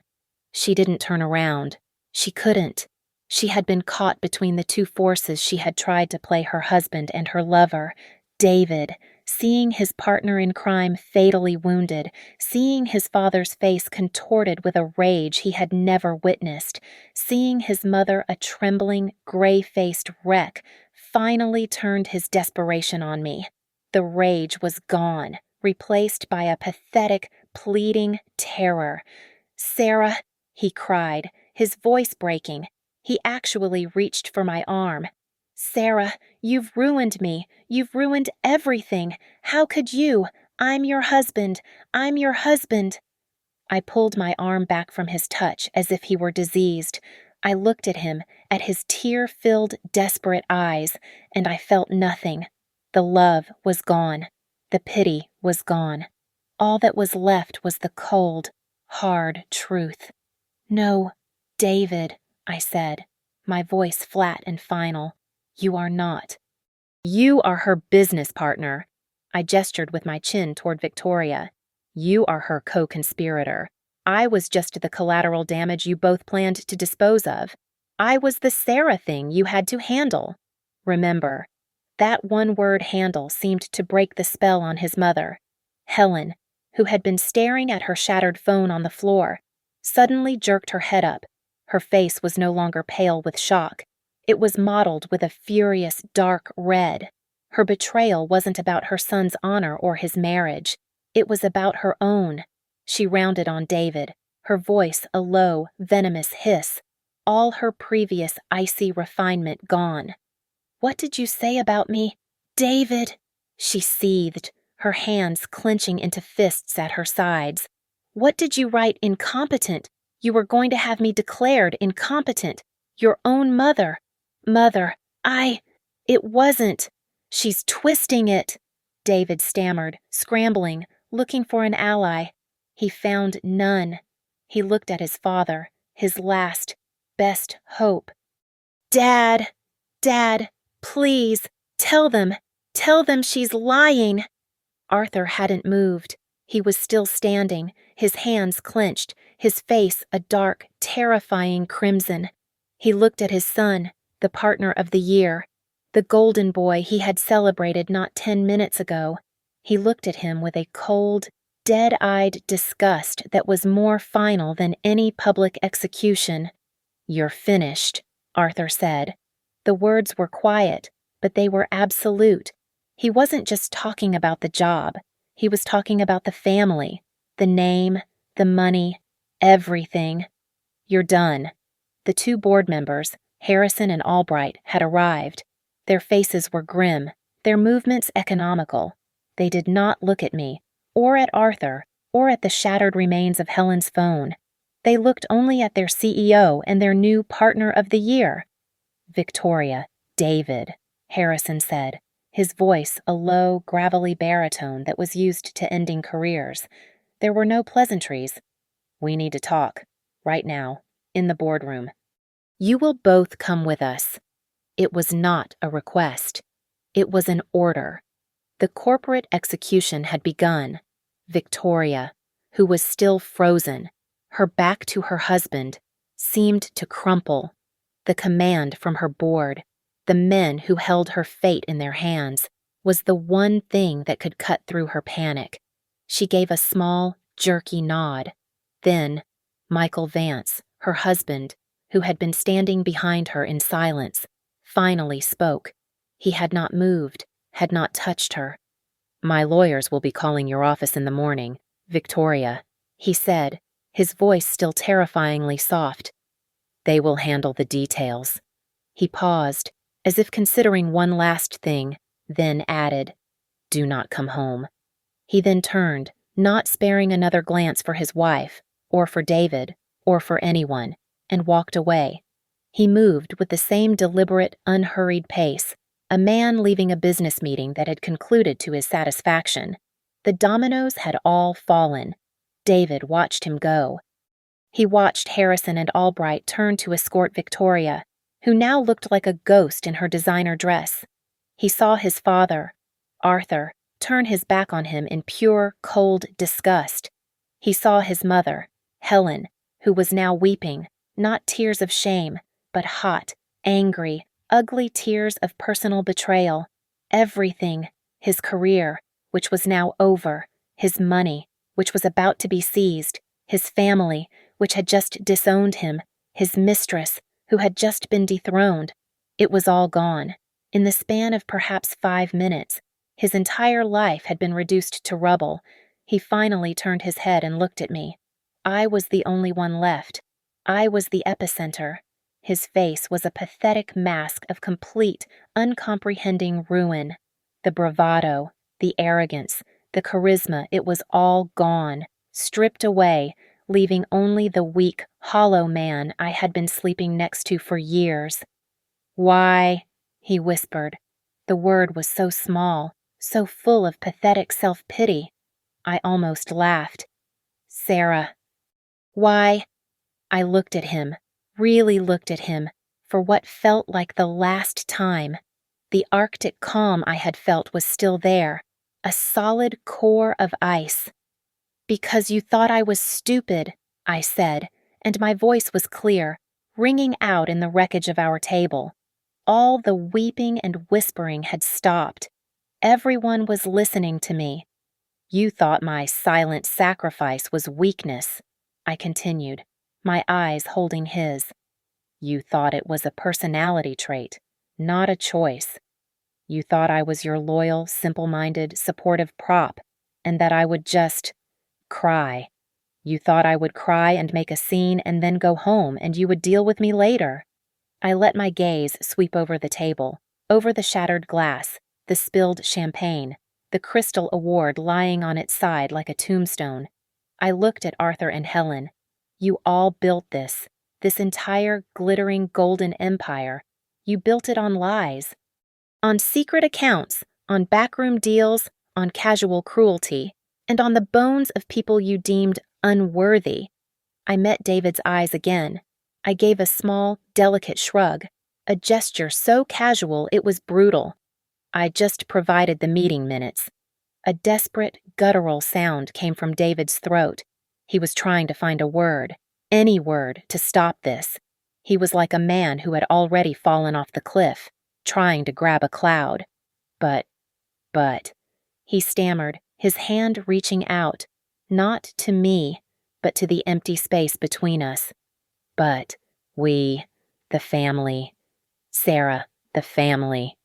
She didn't turn around. She couldn't. She had been caught between the two forces she had tried to play her husband and her lover, David, seeing his partner in crime fatally wounded, seeing his father's face contorted with a rage he had never witnessed, seeing his mother a trembling, gray-faced wreck, finally turned his desperation on me. The rage was gone, replaced by a pathetic, pleading terror. "Sarah," he cried, his voice breaking. He actually reached for my arm. "Sarah, you've ruined me. You've ruined everything. How could you? I'm your husband. I'm your husband." I pulled my arm back from his touch as if he were diseased. I looked at him, at his tear-filled, desperate eyes, and I felt nothing. The love was gone. The pity was gone. All that was left was the cold, hard truth. "No, David," I said, my voice flat and final. "You are not. You are her business partner." I gestured with my chin toward Victoria. "You are her co-conspirator. I was just the collateral damage you both planned to dispose of. I was the Sarah thing you had to handle. Remember." That one-word handle seemed to break the spell on his mother. Helen, who had been staring at her shattered phone on the floor, suddenly jerked her head up. Her face was no longer pale with shock. It was mottled with a furious, dark red. Her betrayal wasn't about her son's honor or his marriage. It was about her own. She rounded on David, her voice a low, venomous hiss, all her previous icy refinement gone. "What did you say about me, David?" She seethed, her hands clenching into fists at her sides. "What did you write incompetent? You were going to have me declared incompetent. Your own mother. Mother, it wasn't. She's twisting it," David stammered, scrambling, looking for an ally. He found none. He looked at his father, his last, best hope. Dad, please, tell them she's lying." Arthur hadn't moved. He was still standing, his hands clenched, his face a dark, terrifying crimson. He looked at his son, the partner of the year, the golden boy he had celebrated not 10 minutes ago. He looked at him with a cold, dead-eyed disgust that was more final than any public execution. "You're finished," Arthur said. The words were quiet, but they were absolute. He wasn't just talking about the job. He was talking about the family, the name, the money, everything. "You're done." The 2 board members, Harrison and Albright, had arrived. Their faces were grim, their movements economical. They did not look at me, or at Arthur, or at the shattered remains of Helen's phone. They looked only at their CEO and their new partner of the year. "Victoria, David," Harrison said, his voice a low, gravelly baritone that was used to ending careers. There were no pleasantries. "We need to talk, right now, in the boardroom. You will both come with us." It was not a request. It was an order. The corporate execution had begun. Victoria, who was still frozen, her back to her husband, seemed to crumple. The command from her board, the men who held her fate in their hands, was the one thing that could cut through her panic. She gave a small, jerky nod. Then, Michael Vance, her husband, who had been standing behind her in silence, finally spoke. He had not moved, had not touched her. "My lawyers will be calling your office in the morning, Victoria," he said, his voice still terrifyingly soft. "They will handle the details." He paused, as if considering one last thing, then added, "Do not come home." He then turned, not sparing another glance for his wife, or for David, or for anyone, and walked away. He moved with the same deliberate, unhurried pace, a man leaving a business meeting that had concluded to his satisfaction. The dominoes had all fallen. David watched him go, He watched Harrison and Albright turn to escort Victoria, who now looked like a ghost in her designer dress. He saw his father, Arthur, turn his back on him in pure, cold disgust. He saw his mother, Helen, who was now weeping, not tears of shame, but hot, angry, ugly tears of personal betrayal. Everything, his career, which was now over, his money, which was about to be seized, his family, which had just disowned him, his mistress, who had just been dethroned. It was all gone. In the span of perhaps 5 minutes, his entire life had been reduced to rubble. He finally turned his head and looked at me. I was the only one left. I was the epicenter. His face was a pathetic mask of complete, uncomprehending ruin. The bravado, the arrogance, the charisma, it was all gone, stripped away, leaving only the weak, hollow man I had been sleeping next to for years. "Why?" he whispered. The word was so small, so full of pathetic self-pity. I almost laughed. "Sarah." "Why?" I looked at him, really looked at him, for what felt like the last time. The Arctic calm I had felt was still there, a solid core of ice. "Because you thought I was stupid," I said, and my voice was clear, ringing out in the wreckage of our table. All the weeping and whispering had stopped. Everyone was listening to me. "You thought my silent sacrifice was weakness," I continued, my eyes holding his. "You thought it was a personality trait, not a choice. You thought I was your loyal, simple-minded, supportive prop, and that I would just cry. You thought I would cry and make a scene and then go home and you would deal with me later." I let my gaze sweep over the table, over the shattered glass, the spilled champagne, the crystal award lying on its side like a tombstone. I looked at Arthur and Helen. "You all built this entire glittering golden empire. You built it on lies. On secret accounts, on backroom deals, on casual cruelty, and on the bones of people you deemed unworthy." I met David's eyes again. I gave a small, delicate shrug, a gesture so casual it was brutal. "I just provided the meeting minutes." A desperate, guttural sound came from David's throat. He was trying to find a word, any word, to stop this. He was like a man who had already fallen off the cliff, trying to grab a cloud. But, he stammered, his hand reaching out, not to me, but to the empty space between us. "But we, the family, Sarah, the family."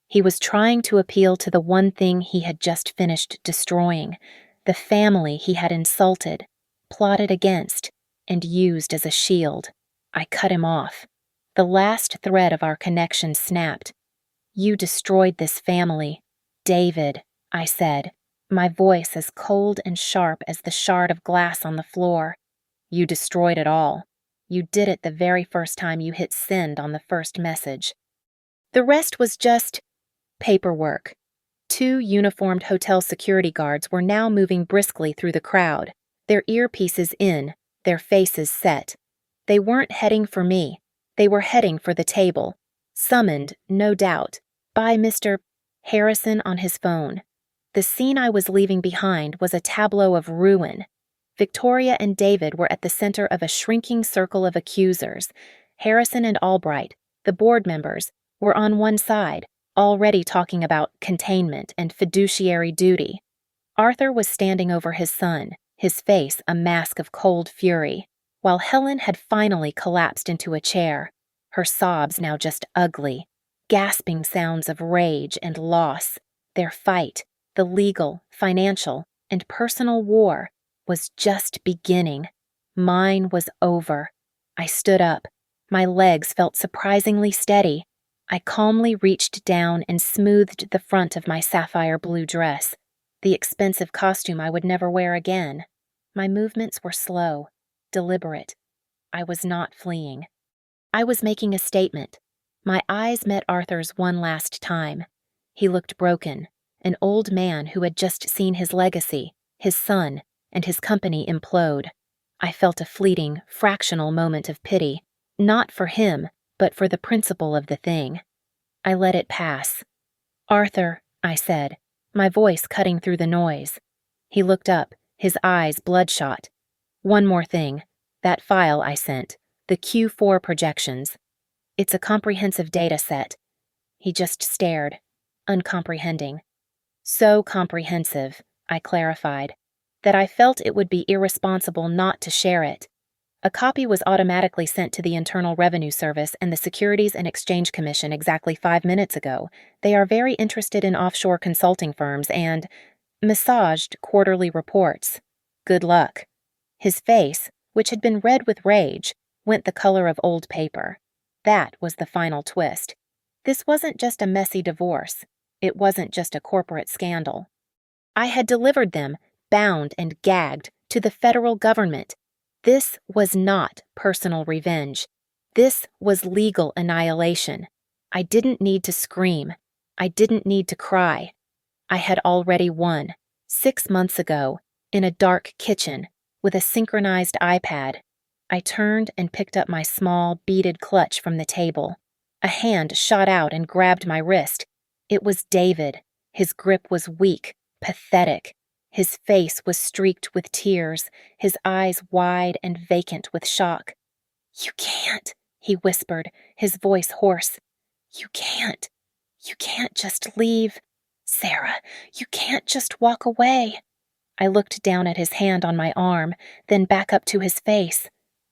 He was trying to appeal to the one thing he had just finished destroying, the family he had insulted, plotted against, and used as a shield. I cut him off. The last thread of our connection snapped. "You destroyed this family, David," I said, my voice as cold and sharp as the shard of glass on the floor. "You destroyed it all. You did it the very first time you hit send on the first message. The rest was just paperwork." 2 uniformed hotel security guards were now moving briskly through the crowd, their earpieces in, their faces set. They weren't heading for me. They were heading for the table, summoned, no doubt, by Mr. Harrison on his phone. The scene I was leaving behind was a tableau of ruin. Victoria and David were at the center of a shrinking circle of accusers. Harrison and Albright, the board members, were on one side, already talking about containment and fiduciary duty. Arthur was standing over his son, his face a mask of cold fury, while Helen had finally collapsed into a chair, her sobs now just ugly, gasping sounds of rage and loss. Their fight, the legal, financial, and personal war, was just beginning. Mine was over. I stood up. My legs felt surprisingly steady. I calmly reached down and smoothed the front of my sapphire blue dress, the expensive costume I would never wear again. My movements were slow, deliberate. I was not fleeing. I was making a statement. My eyes met Arthur's one last time. He looked broken, an old man who had just seen his legacy, his son, and his company implode. I felt a fleeting, fractional moment of pity, not for him, but for the principle of the thing. I let it pass. "Arthur," I said, my voice cutting through the noise. He looked up, his eyes bloodshot. "One more thing. That file I sent, the Q4 projections. It's a comprehensive data set." He just stared, uncomprehending. "So comprehensive," I clarified, "that I felt it would be irresponsible not to share it. A copy was automatically sent to the Internal Revenue Service and the Securities and Exchange Commission exactly 5 minutes ago. They are very interested in offshore consulting firms and massaged quarterly reports. Good luck." His face, which had been red with rage, went the color of old paper. That was the final twist. This wasn't just a messy divorce. It wasn't just a corporate scandal. I had delivered them, bound and gagged, to the federal government. This was not personal revenge. This was legal annihilation. I didn't need to scream. I didn't need to cry. I had already won, 6 months ago, in a dark kitchen, with a synchronized iPad. I turned and picked up my small, beaded clutch from the table. A hand shot out and grabbed my wrist. It was David. His grip was weak, pathetic. His face was streaked with tears, his eyes wide and vacant with shock. "You can't," he whispered, his voice hoarse. You can't just leave. Sarah, you can't just walk away." I looked down at his hand on my arm, then back up to his face.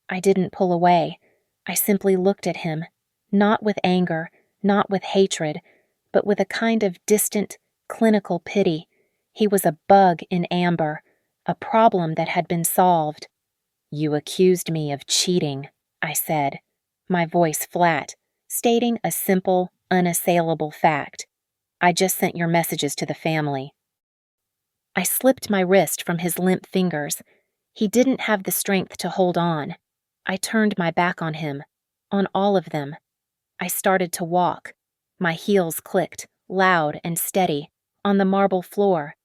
I didn't pull away. I simply looked at him, not with anger, not with hatred, but with a kind of distant, clinical pity. He was a bug in amber, a problem that had been solved. "You accused me of cheating," I said, my voice flat, stating a simple, unassailable fact. "I just sent your messages to the family." I slipped my wrist from his limp fingers. He didn't have the strength to hold on. I turned my back on him, on all of them. I started to walk. My heels clicked, loud and steady, on the marble floor.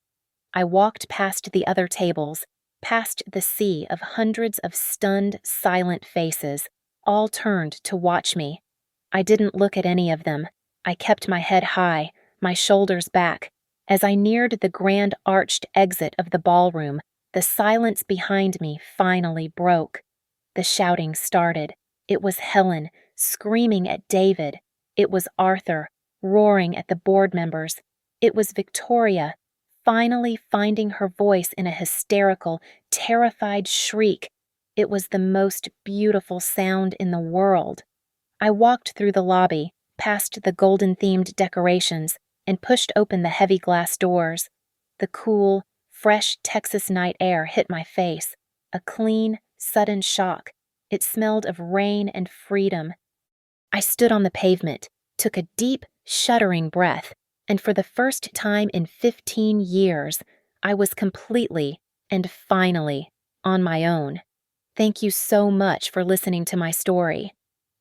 I walked past the other tables, past the sea of hundreds of stunned, silent faces, all turned to watch me. I didn't look at any of them. I kept my head high, my shoulders back. As I neared the grand arched exit of the ballroom, the silence behind me finally broke. The shouting started. It was Helen, screaming at David. It was Arthur, roaring at the board members. It was Victoria, finally finding her voice in a hysterical, terrified shriek. It was the most beautiful sound in the world. I walked through the lobby, past the golden-themed decorations, and pushed open the heavy glass doors. The cool, fresh Texas night air hit my face, a clean, sudden shock. It smelled of rain and freedom. I stood on the pavement, took a deep, shuddering breath, and for the first time in 15 years, I was completely and finally on my own. Thank you so much for listening to my story.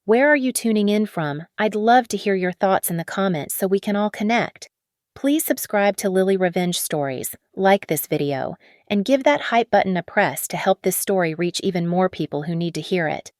Where are you tuning in from? I'd love to hear your thoughts in the comments so we can all connect. Please subscribe to Lily Revenge Stories, like this video, and give that hype button a press to help this story reach even more people who need to hear it.